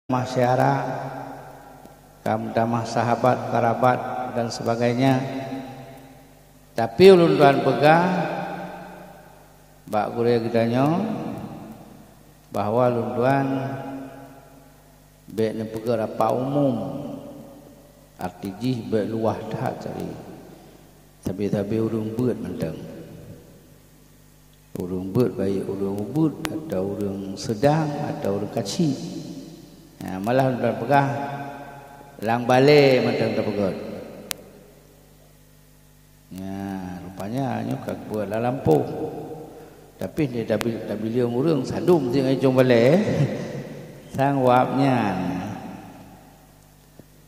masyarakat, kamdamah sahabat, kerabat dan sebagainya. Tapi ulun tuan pegah bak gure gitanyo bahwa ulun tuan be ne pegah apa umum arti jih be luah dah cari. Tapi urung beut menteng. Urung beut baik urung ubud atau urung sedang atau urung kecil. Malah ulun pegah lang balik menteng terpegot. Rupanya nyokak buat la lampu. Tapi dia dah biliung urang sadum sing ai jong balik. Sang wapnya.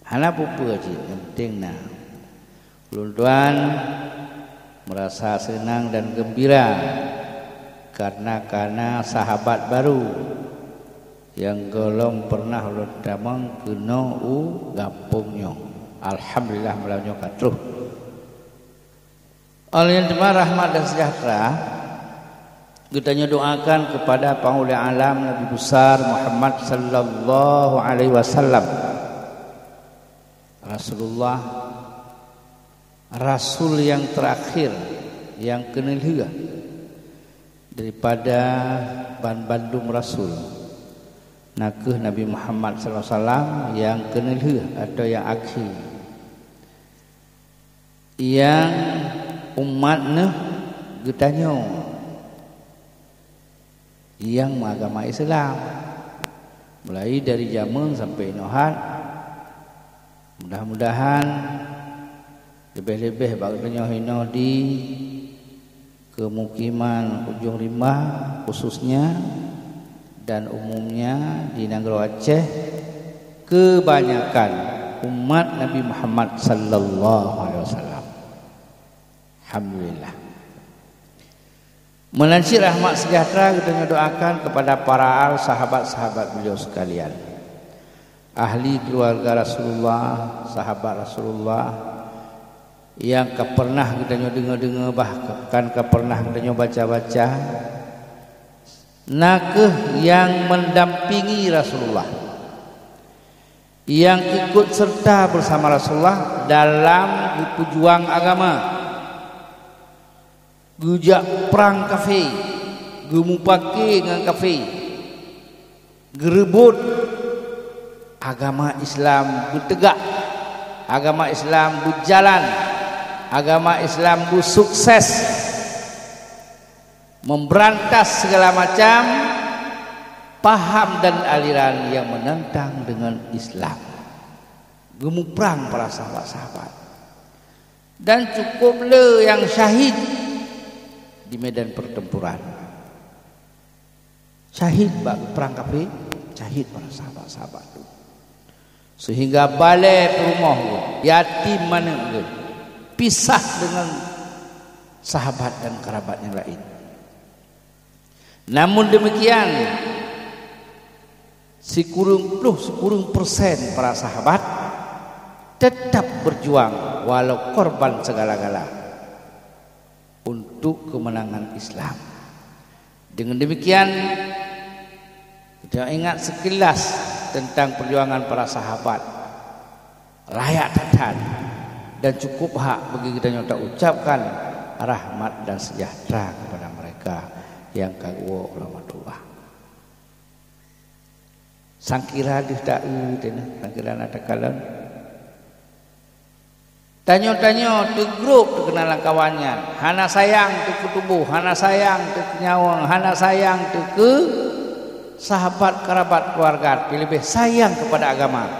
Hana pupa je penting nah. Ulun tuan merasa senang dan gembira karena sahabat baru yang belum pernah ulun damang kena gampungnya. Alhamdulillah melalui katruh. Oleh jemaah rahmat dan sejahtera, kita doakan kepada Penghulu Alam Nabi besar Muhammad sallallahu alaihi wasallam. Rasulullah, Rasul yang terakhir yang kenal daripada bandum Rasul. Nakeh Nabi Muhammad sallallahu alaihi wasallam yang kenal atau yang akhir. Yang umatnya getanyo yang agama Islam mulai dari zaman sampai nohat. Mudah-mudahan lebih-lebih bagusnya hino di kemukiman ujung rimah khususnya dan umumnya di negara Aceh, kebanyakan umat Nabi Muhammad sallallahu alaihi wasallam. Alhamdulillah. Melanci rahmat sejahtera kita doakan kepada para sahabat-sahabat beliau sekalian, ahli keluarga Rasulullah, sahabat Rasulullah yang pernah kita dengar-dengar, bahkan pernah kita baca-baca, nakeh yang mendampingi Rasulullah, yang ikut serta bersama Rasulullah dalam berjuang agama, gujak perang kafir, gemupake dengan kafir, gerebut agama Islam bertegak, agama Islam berjalan, agama Islam bersukses, memberantas segala macam paham dan aliran yang menentang dengan Islam. Gemuprang para sahabat-sahabat. Dan cukuplah yang syahid di medan pertempuran. Syahid bak perang kafir, syahid para sahabat-sahabat itu. Sehingga balik ke rumah yatim mana pisah dengan sahabat dan kerabat yang lain. Namun demikian sekurang persen para sahabat tetap berjuang walau korban segala-gala untuk kemenangan Islam. Dengan demikian kita ingat sekilas tentang perjuangan para sahabat, layak tatan dan cukup hak bagi kita nyata ucapkan rahmat dan sejahtera kepada mereka yang kagwa rahmatullah. Sangkira dihda'u dina sangkira ada kalan tanyo-tanyo tu grup tu kenalan kawannya, hana sayang tu ke tubuh, hana sayang tu ke nyawang, hana sayang tu ke sahabat kerabat keluarga, lebih sayang kepada agama.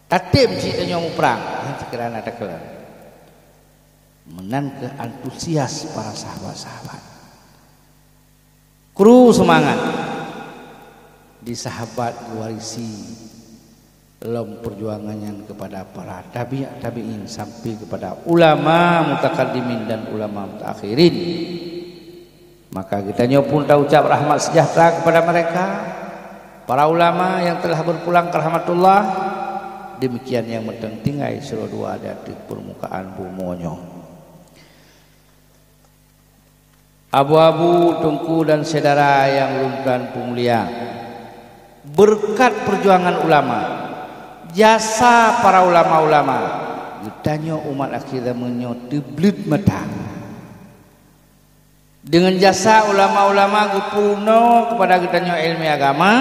Tatim si tanyo mu perang, sekiranya ada kelan. Menan ke antusias para sahabat-sahabat. Kru semangat di sahabat warisi dalam perjuangannya kepada para tabi'in sampai kepada ulama mutakaddimin dan ulama mutakhirin. Maka kita pun tahu ucap rahmat sejahtera kepada mereka, para ulama yang telah berpulang ke rahmatullah. Demikian yang mentinggai suruh dua ada di permukaan bumonyo. Abu-abu, tungku dan saudara yang lulusan pemulia, berkat perjuangan ulama, jasa para ulama-ulama, ditanya umat akhir zamannya diblit mata. Dengan jasa ulama-ulama gepurno kepada kitanya ilmu agama,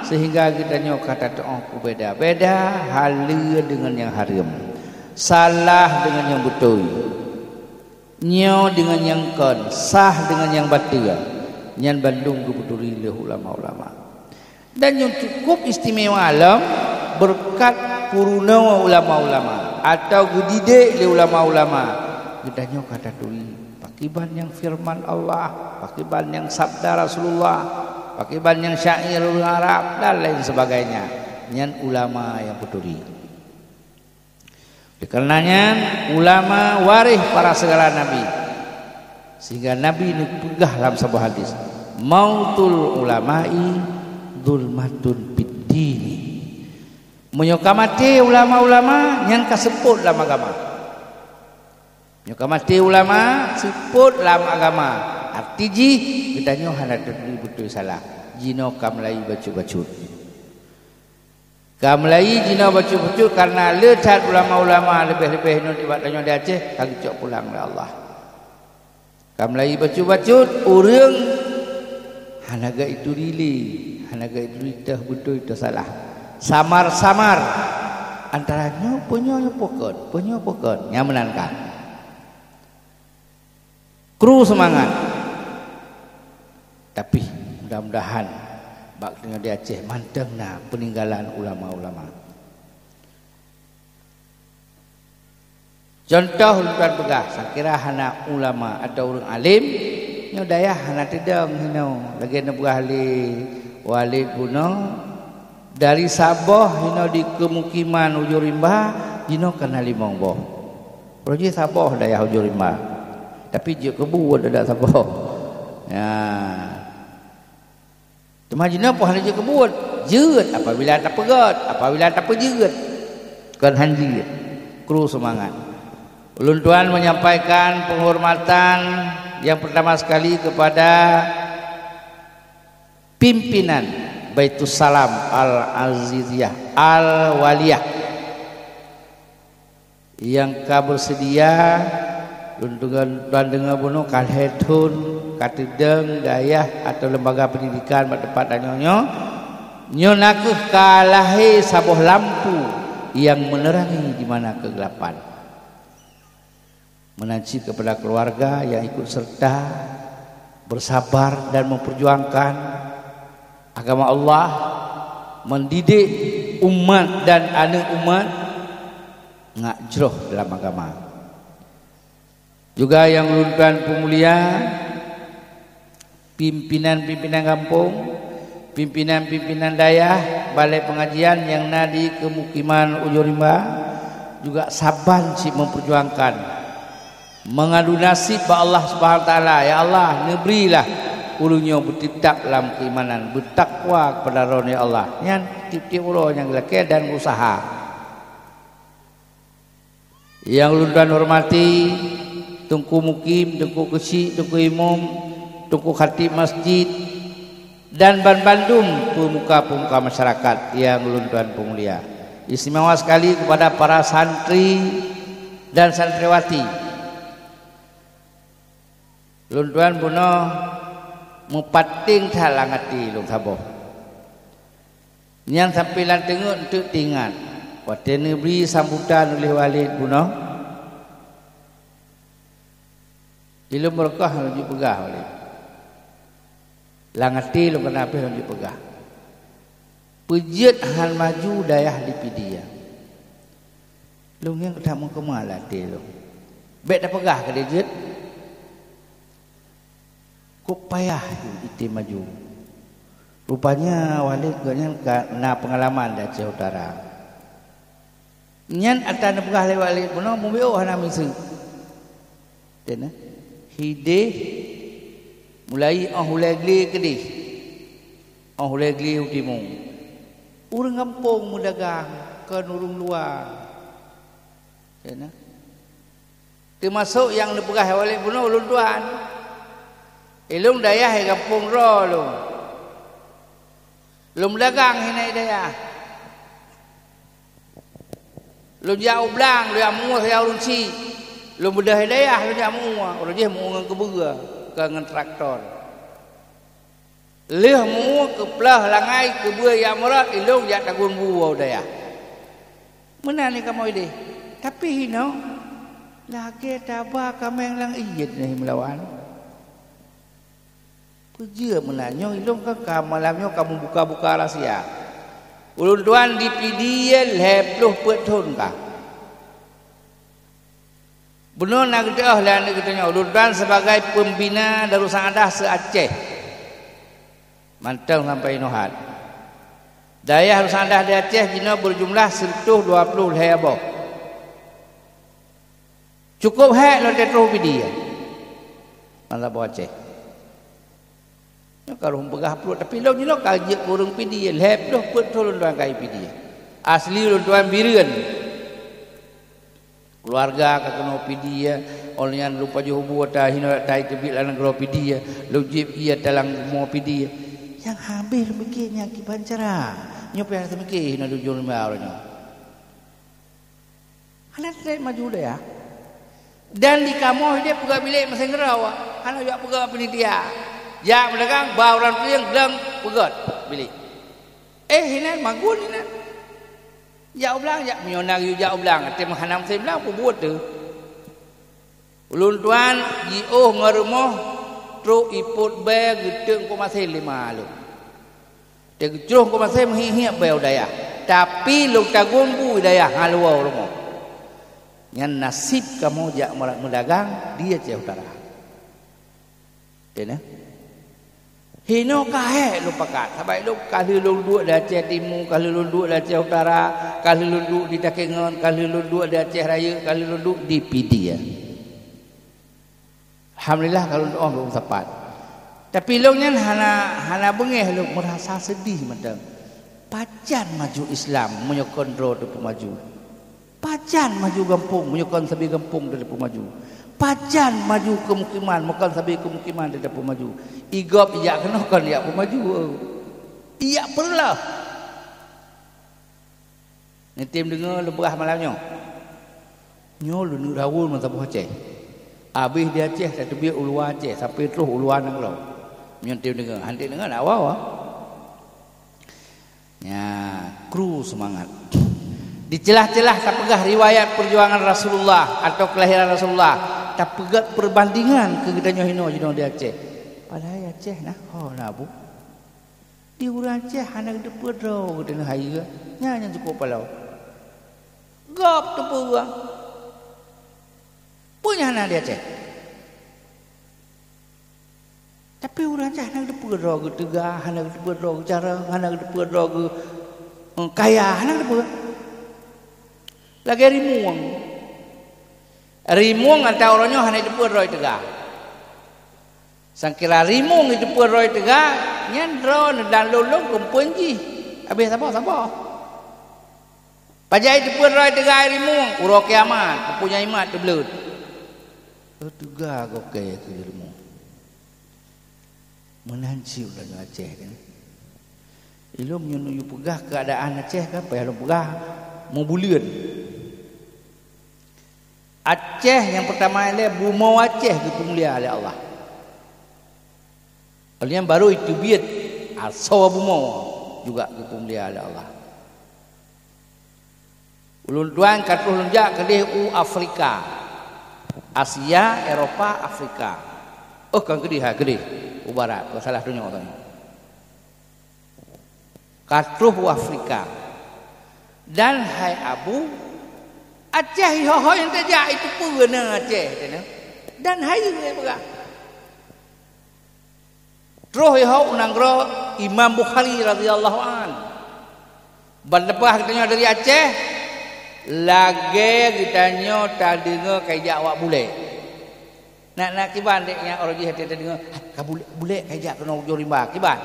sehingga kitanya kata doaku beda-beda, halal dengan yang haram, salah dengan yang betul, nyo dengan yang kon, sah dengan yang batil. Nyan Bandung kebetuli oleh ulama-ulama. Dan yang cukup istimewa alam berkat puruna ulama-ulama atau gudidik oleh ulama-ulama. Kitanya kata tuli pakiban yang firman Allah, pakiban yang sabda Rasulullah, pakiban yang syairul Arab dan lain sebagainya. Nyan ulama yang peduli. Dikarenanya ulama waris para segala nabi. Sehingga Nabi ini pegah dalam sebuah hadis, mautul ulama'i zulmatun biddini. Menyokamati ulama-ulama yang kasebut dalam agama. Menyokamati ulama sebut dalam agama. Arti ji kita nyoh hendak betul salah. Jino kamlai bacu-bacut. Kamlai jino bacu-bacut karena lecat ulama-ulama lebih-lebih nu dibatanya di Aceh kaki cok pulang oleh Allah. Kamlai bacut-bacut orang hanaga itu dili, hanaga itu dah betul itu salah. Samar-samar antaranya punya pokok, yang menangkan. Kru semangat. Tapi mudah-mudahan bak dengan di Aceh mantengna peninggalan ulama-ulama. Contoh luar begah, sakira hana ulama atau orang alim, nyo dayah hana tidang hino, lagi na begah wali kuno dari Sabah hino di kemukiman Ujur Rimba, hino kena limong boh. Proje Sabah dayah Ujur Rimba, tapi je kebu ada Sabah. Ya, cuma jino pun hana je kebu, jeut apabila tak pegat, apabila tak pejeut, kan hanji, kru semangat. Ulun Tuan menyampaikan penghormatan yang pertama sekali kepada pimpinan Baitus Salam Al-Aziziyah Al-Waliyah yang bersedia Ulun Tuan dengar bunuh kalhetun katideng dayah atau lembaga pendidikan pada tempat danyonya nyonakuh kalahi sabuh lampu yang menerangi di mana kegelapan. Menanci kepada keluarga yang ikut serta bersabar dan memperjuangkan agama Allah, mendidik umat dan anak umat ngajroh dalam agama. Juga yang lulusan pemulia, pimpinan-pimpinan kampung, pimpinan-pimpinan dayah, balai pengajian yang nadi kemukiman Ujur Rimba juga sabar si memperjuangkan, mengadu nasib kepada Allah Subhanahu wa taala. Ya Allah, neberilah ulunnya bertindak dalam keimanan, bertakwa kepada roh ya Allah. Yang tiap-tiap orang yang lelaki dan usaha. Yang ulun hormati Tungku Mukim, Tungku Kecik, Tungku Imam, Tungku Khatib Masjid dan Bandung pemuka-pemuka masyarakat yang ulun pemulia. Istimewa sekali kepada para santri dan santriwati. Lun Tuan puno mupating thalang hati lung saboh. Yang sampilan tengok untuk tingat. Pada negeri sambutan oleh walid puno. Ilmu berkah lanjut pegah walid. Langati lung kenapa lanjut pegah. Pejit hal maju dayah lipidia. Lung yang tak mau kemana ti lung. Baik dah pegah ke dia. Kok payah itu maju. Rupanya walid ganyan na pengalaman dari Aceh Utara. Nyan atan pegah le walid puno mubio hana misu. Tena hide mulai ahulegli kedih. Ahulegli utimu. Urang kampung mudagang ke nurung luar. Tena termasuk yang pegah walid puno ulun Tuan. Ilung dayah kampung ro lu. Lum dagang hina daya. Lum jauh belang, lu amu saya urunci. Lum mudah daya, lu amu, orang je mu ngan kebura, ngan traktor. Leh mu ke pelah langai ke bua yang merat ilung jak tagun buau daya. Mana ni kamu ide? Tapi hino lagi tabah kameng lang iyet ni melawan. Kerja menanyo ilung ke malamnya kamu buka-buka rahsia. Ulun tuan di PDL hepluh petun kah? Benar nak dah lah ni katanya ulun tuan sebagai pembina Darussan Adah se-Aceh. Mantang sampai Nohat. Daya Darussan Adah di Aceh jina berjumlah 120 lebih. Cukup hak lo terus PDL. Mantap Aceh. Kalau pegah perut tapi lo jino kaji kurang pidi lep lo betul tuan kai pidi asli lo tuan biren keluarga kakeno pidi ya olehnya lupa jo buat dah hino tai tebik lan gro pidi ya lo jip ia dalam mo pidi yang habis mikirnya ki bancara nyop yang semikir hino dujul maurnya anak saya maju dah ya dan di kamu dia pegah bilik masing ngerawa kana yo pegah penitia ya mendagang bauran piang gelang pegat bilik. Hinan magun hinan. Ya ulang ya menyonang yu ya ulang tem hanam saya bilang apa buat tu. Ulun tuan jioh ngarumoh tro iput be gedeng ko masih 5 lu. Te gejroh ko masih mhi be daya. Tapi lu tagun bu daya haluau rumo. Ngan nasib kamu jak mendagang dia Aceh Utara. Dena hino kahe lu pakat sabai lu kali lu duduk di Aceh Timur, kali lu duduk di Aceh Utara, kali lu duduk di Takengon, kali lu duduk di Aceh Raya, kali lu duduk di Pidia. Alhamdulillah kalau doa belum tepat. Tapi lu nyan hana bengeh lu merasa sedih macam pacan maju Islam menyokong ro tu maju. Pacan maju kampung menyokong sabi kampung dari maju. Pacan maju kemukiman makan sabi kemukiman dia dapat maju igop iya kena kan dia pun maju iya perlah ni tim dengar leberah malamnya nyo lu nu rawul masa buah Aceh habis dia Aceh dah tebi uluan Aceh sampai terus uluan nang lo nyo tim dengar hantik dengar nak awal ya kru semangat di celah-celah tak pegah riwayat perjuangan Rasulullah atau kelahiran Rasulullah tak pegat perbandingan ke gedanya hino jino di Aceh. Padahal Aceh nah, oh nabu. Di urang Aceh anak de pedro gedena hayu nya nya cukup palau. Gop tu puang. Punya anak di Aceh. Tapi urang Aceh anak de pedro gedega, anak de pedro cara, anak de pedro kaya, anak de pedro. Lagi rimuang. Rimung antara orangnya hanya jepur roi tegak. Sangkira rimung itu jepur roi tegak, nyandro dan lulung kumpul ji. Habis apa? Pajai jepur roi tegak rimung, urok kiamat, punya imat tu belut. Tegak okey tu rimung. Menanci udah Aceh kan. Ilmu menyuyu pegah keadaan Aceh kan, payah lu pegah mau bulian. Aceh yang pertama ini Bumau Aceh dipemulia oleh Allah. Yang baru itu biat Sawa Bumau juga dipemulia oleh Allah. Ulun tuan kata ulun jak kedih Afrika, Asia, Eropa, Afrika. Oh kan kedih Barat, kau salah dunia orang. Katruh Afrika dan hai Abu Aceh ho yang terjak itu purna Aceh dan hayu dia berah. Terus ho nangro Imam Bukhari radhiyallahu an. Berlepas katanya dari Aceh lagi kitanya tak dengar kayak awak bule. Nak kiban deknya orang dia tak dengar bule kayak kena ujung rimba kiban.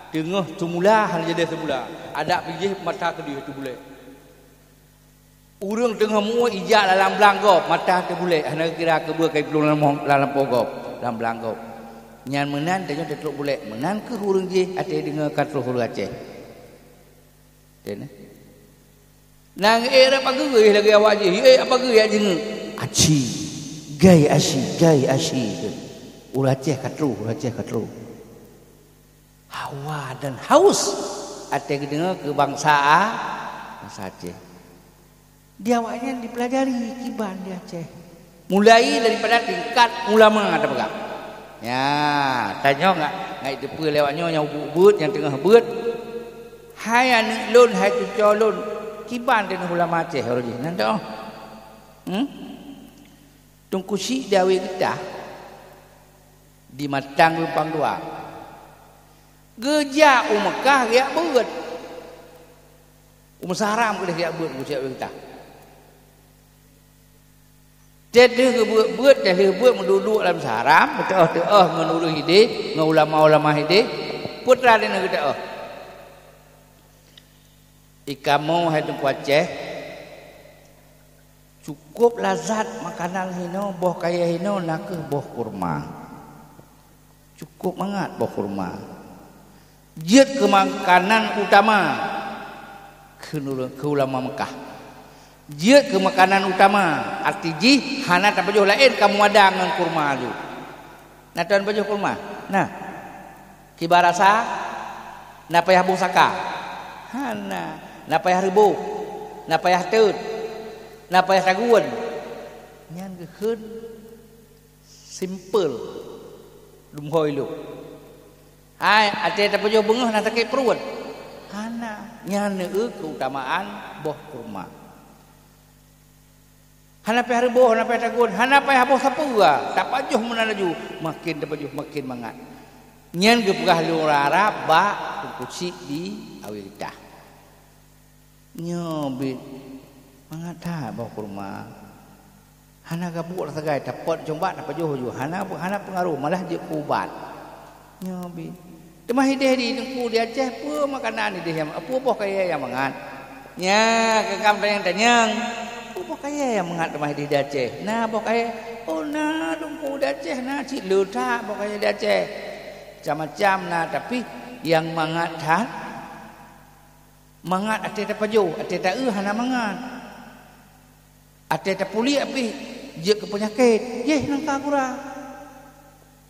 Dengar semula hal jadi semula. Ada pergi mata ke dia tu bule. Urang tengah mua ijak dalam belanggop mata terbulek hana kira ke bua kai pelung dalam pogop dalam belanggop nyan menan tanya tetruk bulek menan ke urang je ate dengar katruh hulu Aceh Tena. Nang era pagi lagi awak je. Apa ge ya jeng? Aci. Gai aci. Ulah Aceh katru. Hawa dan haus. Ate dengar kebangsaan bahasa Aceh. Dia awaknya dipelajari kiban di Aceh. Mulai daripada tingkat ulama ada pegang. Ya, tanya ngai depa lewatnya yang beut yang tengah beut. Hai anak lun hai tu calon kiban dengan ulama Aceh orang ni. Nanti tungku si dawe kita di Matang Lumpang Dua. Geja Mekah dia beut. Saram boleh dia beut ucap kita. Jadi beut dah beut menduduk dalam saram, betul menurut ide, dengan ulama-ulama ide, putra dia nak kata ikamu hai tu Aceh cukup lazat makanan hino boh kaya hino nak ke boh kurma. Cukup mangat boh kurma. Jid ke makanan utama ke ulama Mekah. Dia ke makanan utama arti ji hana tak pajuh lain kamu ada dengan kurma tu. Nah tuan pajuh kurma. Nah. Kibarasa na payah busaka. Hana na payah ribu. Na payah teut. Na payah taguan. Nyan keun simple. Lumhoi lu. Hai ate tak pajuh bengah na sakit perut. Hana nyan keutamaan boh kurma. Hana payah reboh, hana payah tagun, hana payah boh sapura. Tak pajuh menalaju, makin tapajuh makin mangat. Nyen gepegah lurara ba kucik di awilitah. Nyobit mangat dah boh kurma. Hana gabuk lah sagai, dapat jombat tak pajuh ju. Hana pengaruh malah je kubat. Nyobit. Temah hideh di tengku di Aceh apa makanan hideh yang apa boh kaya yang mangat. Nya kekam yang tanyang. Apa kaya yang mengat temah di Aceh? Nah, apa kaya? Oh, nah, dungku di Aceh, nah, cik lutak, apa kaya di Aceh? Macam-macam, nah, tapi yang mengat tak, mengat ate tak paju, ate tak hana mengat. Ate tak pulih, tapi dia ke penyakit. Yeh, nangka kurang.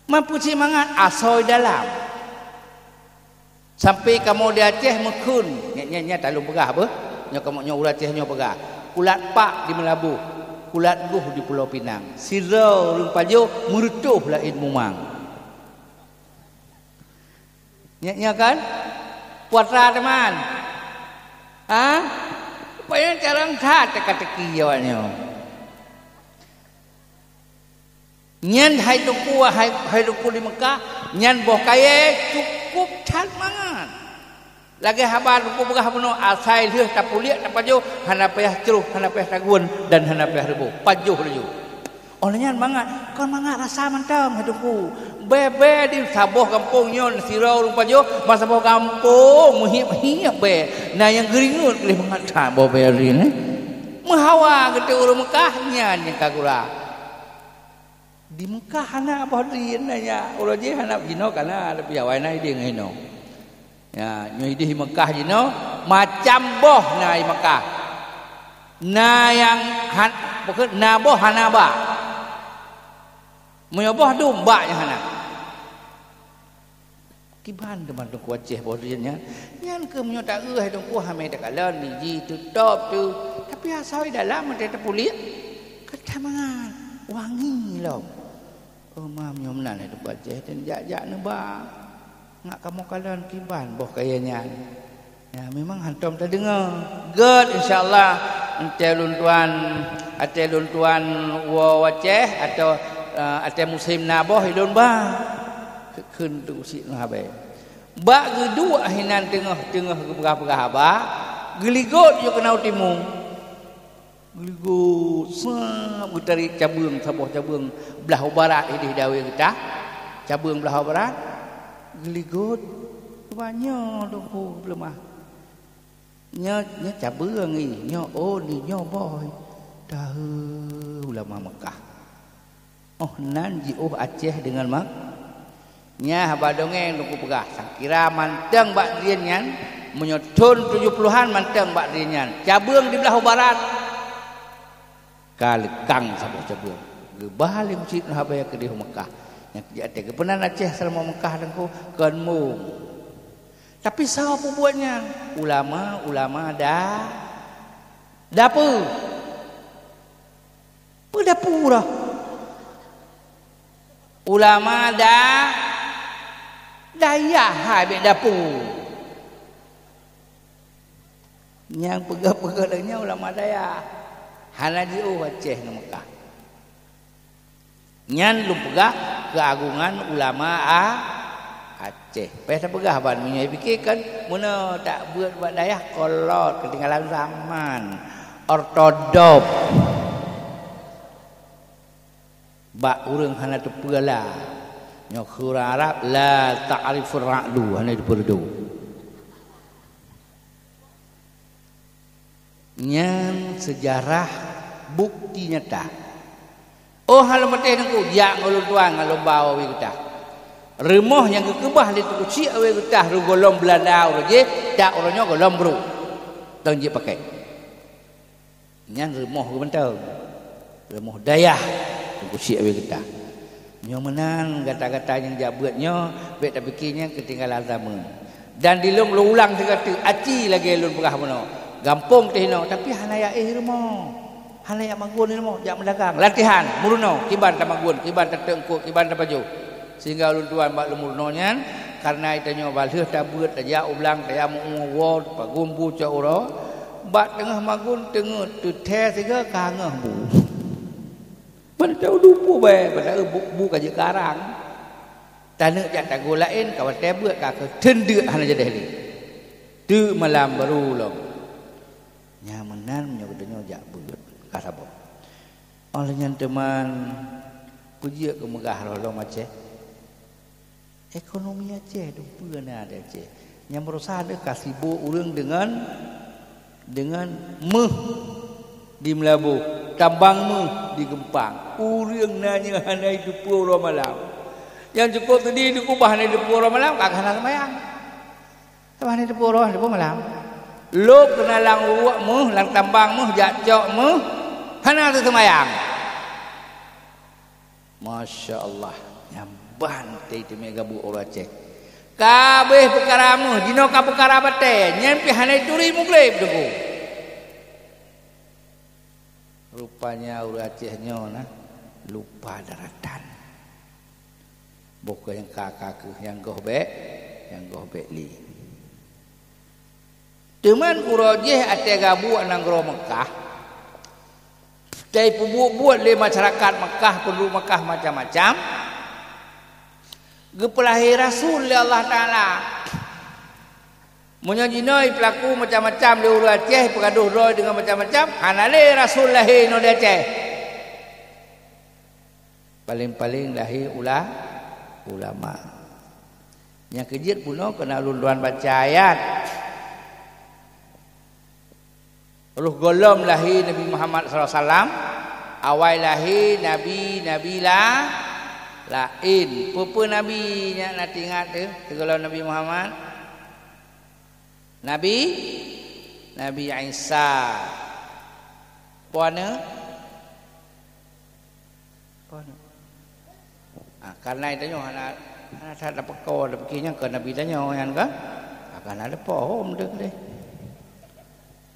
Mampu cik mengat, asoy dalam. Sampai kamu di Aceh, mekun. Nya tak lu pegah apa? Nya kamu nya urat Aceh, nya pegah. Kulat Pak di Melabu, kulat Guh di Pulau Pinang, Sirau Lung Pajo merutuh lain mumang. Nya kan? Puatra teman. Apa yang carang tak teka-teki awaknya. Nyan hai duku di Mekah, nyan boh kaya cukup cat mangan. Lagi habar buku begah penuh asai leh tak puliak tak pajuh hana payah ceruh hana payah tagun dan hana payah rebu pajuh laju. Olehnya mangat kon mangat rasa mantang haduku. Bebe di saboh kampung nyon Sirau Lung Pajo masa saboh kampung muhip be. Nah yang geringut leh mangat ta bo be rin mahawa gete urang Mekahnya yang kagura. Di Mekah hana apa rin nya urang je hana jino kana tapi awaina dia ngino. Ya, nyoi di Mekah jino macam boh na Mekah. Na yang pokok na boh hana ba. Menyoboh domba nya hana. Kiban teman tu Aceh boh nya. Yang ke menyo tak euh dong ku hame tak kalan ni ji tutup tu. Tapi asoi dalam ada terpulik. Kata mangan wangi lo. Oh mam nyom nan tu Aceh dan jak-jak ne ba. Nak kamu kalian kiban boh kayanya. Ya memang hantom terdengar. Good insyaallah ente lun tuan wa Aceh atau ate musim naboh ilun ba. Keun tu si ngabe. Ba gedua hinan tengah berah-berah ba. Geligot yo kenau timung. Geligot sa utari cabung saboh cabung belah barat ini dawe kita. Cabung belah barat geligot banyak doku lemah nya cabang ni nya oh ni nya boy dah ulama Mekah oh nan ji oh Aceh dengan mak nya haba dongeng doku pegah sakira manteng bak dian nyan menyotun 70-an manteng bak dinyan cabung di belah barat kalekang sabah cabung gebalik masjid habaya ke di Mekah yang jadi kepenan Aceh selama Mekah dengku kenmu tapi siapa buatnya ulama dah dapur pura ulama dah daya hai dapur yang pegah-pegahnya ulama daya hanaji Aceh di Mekah nyan lu pegah keagungan ulama Aceh pesta pegah ban menyai fikirkan mun tak buat daya kolot ketinggalan zaman ortodok bak urang hana teu peula nya khura Arab la ta'rifur ra'du hana teu perdu nyan sejarah bukti nyata oh halu mateh nangku ya ngulun tuang ngalu bawa we kita remoh yang kekebah di tu ci we kita ru golom Belanda uru je dak uronyo golom bro tong je pakai nyan remoh ku bentang remoh dayah tu ci we kita nyo menan kata-kata yang jabeutnyo we tak pikirnya ketinggalan zaman dan dilung ulang sekali aci lagi lun pegah mono gampung teh no tapi hanaya remoh halaya magun ni mo jak mendagang latihan muruno kiban ta magun kiban ta tengkuk kiban ta baju sehingga ulun tuan bak lumurno nyan karena itanyo baleuh ta beut ta ja ulang ta ya mu wo pagumbu ca uro bak tengah magun tengah tu the siga kangeh bu ban tau dupu bae pada bu ka je karang taneuh jak ta go lain kawan te beut ka ke tendeu hana jadi ni tu malam baru lo nyamanan menyo denyo jak beut kasabo olehnya teman puji ke megah rolong Aceh ekonomi Aceh tu peuna ada Aceh yang berusaha ada kasibo urang dengan meh di Melabu tambang meh di Gempang urang nanya hana itu pura malam yang cukup tadi di kubah ni di pura malam kagak hana semayang sama ni di pura malam lo kena lang uak meh lang tambang meh jak cok meh hana tu semayang Masya Allah yang bantai tu mega bu orang Aceh kabeh perkara mu dino ka perkara bate nyampi hanai turi mugleb debu rupanya orang Aceh nyo nah lupa daratan bukan yang kakak yang gohbek li teman urojeh ate gabu anang gro Mekah dari buat le masyarakat Mekah penduduk Mekah macam-macam gepelahi Rasul le Allah Taala munyo jinoi pelaku macam-macam di uru Aceh pegaduh roy dengan macam-macam hanale Rasul lahir no di Aceh paling-paling lahir ulama yang kejit puno kena luluan baca ayat Ruh golom lahir Nabi Muhammad SAW awal lahir Nabi lain apa Nabi nya nak ingat tu segala Nabi Muhammad Nabi Isa puana karena itu anak ada pekor ada pikirnya ke Nabi tanya yang kan akan ada pohon deh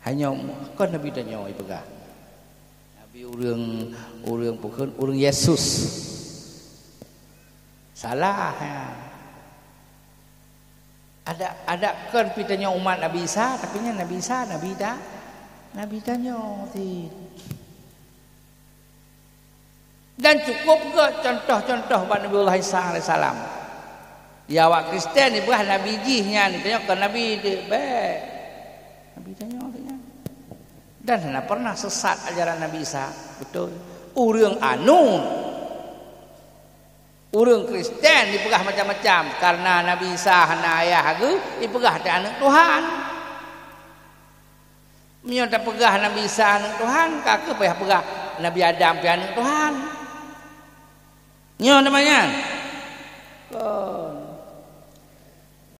hanya kan Nabi tanya ipegah Nabi urang pukul urang Yesus salah ya. ada kan pitanya umat Nabi Isa tapi nya Nabi Isa Nabi tanya ti dan cukup ke contoh-contoh Nabi Allah Isa alaihissalam ya awak Kristen ni buah Nabi jihnya ni tanya kan Nabi baik Nabi tanya dan tidak pernah sesat ajaran Nabi Isa betul urang urang Kristen dipegah macam-macam karena Nabi Isa hana ayah hagu dipegah te anak Tuhan menyo tak pegah Nabi Isa anak Tuhan kakek payah pegah Nabi Adam pe anak Tuhan nyo namanya kon